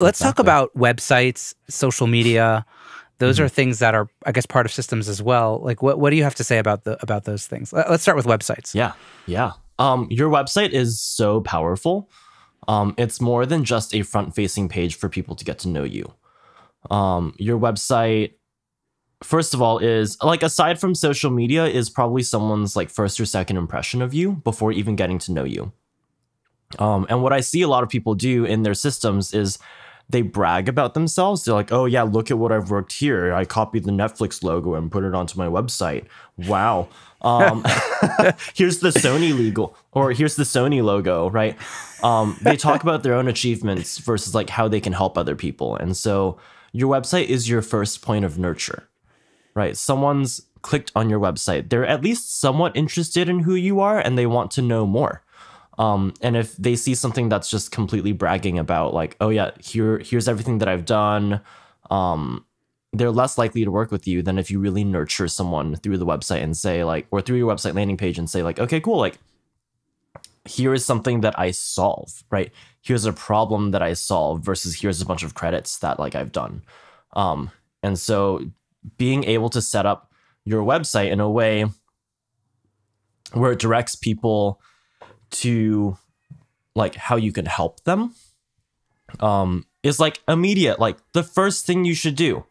Let's talk Exactly. about websites, social media. Those are things that are, I guess, part of systems as well. Like, what do you have to say about those things? Let's start with websites. Yeah, yeah. Your website is so powerful. It's more than just a front-facing page for people to get to know you. Your website, first of all, is like, aside from social media, is probably someone's like first or second impression of you before even getting to know you. And what I see a lot of people do in their systems is they brag about themselves. They're like, oh yeah, look at what I've worked here. I copied the Netflix logo and put it onto my website. Wow. Here's the Sony legal, or here's the Sony logo, right? They talk about their own achievements versus like how they can help other people. And so your website is your first point of nurture, right? Someone's clicked on your website. They're at least somewhat interested in who you are and they want to know more. And if they see something that's just completely bragging about like, oh yeah, here's everything that I've done, they're less likely to work with you than if you really nurture someone through the website and say like, or through your website landing page and say like, okay, cool. Like, here is something that I solve, right? Here's a problem that I solve versus here's a bunch of credits that like I've done. And so being able to set up your website in a way where it directs people to like how you can help them is like immediate, like the first thing you should do.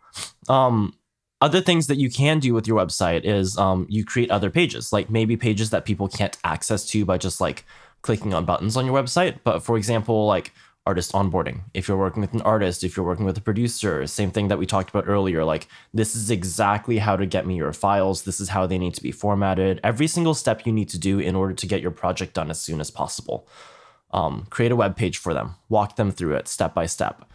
Other things that you can do with your website is you create other pages, like maybe pages that people can't access to by just like clicking on buttons on your website. But for example, like artist onboarding, if you're working with an artist, if you're working with a producer, same thing that we talked about earlier, like this is exactly how to get me your files. This is how they need to be formatted. Every single step you need to do in order to get your project done as soon as possible. Create a web page for them, walk them through it step by step.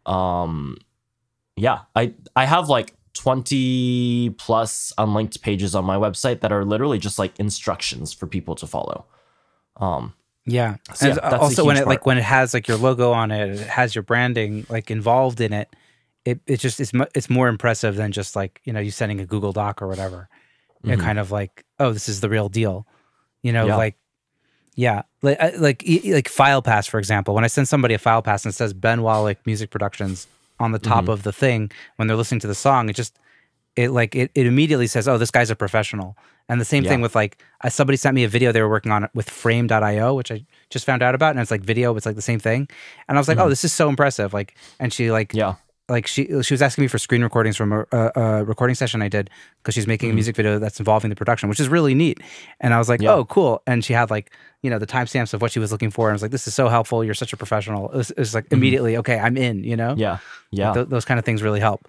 Yeah, I have like 20 plus unlinked pages on my website that are literally just like instructions for people to follow. Yeah. So And yeah, that's also a when huge it part. when it has like your logo on it, it has your branding like involved in it. It's more impressive than just like, you sending a Google Doc or whatever. You're kind of like, oh, this is the real deal. Yeah. Like, yeah, like File Pass, for example. When I send somebody a File Pass and it says Ben Wallach Music Productions on the top of the thing when they're listening to the song, it immediately says, oh, this guy's a professional. And the same thing with like, somebody sent me a video they were working on with frame.io, which I just found out about. And it's like video, it's like the same thing. And I was like, oh, this is so impressive. Like, and she like, like she was asking me for screen recordings from a recording session I did because she's making a music video that's involving the production, which is really neat. And I was like, oh, cool. And she had like, the timestamps of what she was looking for. And I was like, this is so helpful. You're such a professional. It was like immediately, okay, I'm in, Yeah. Like, those kind of things really help.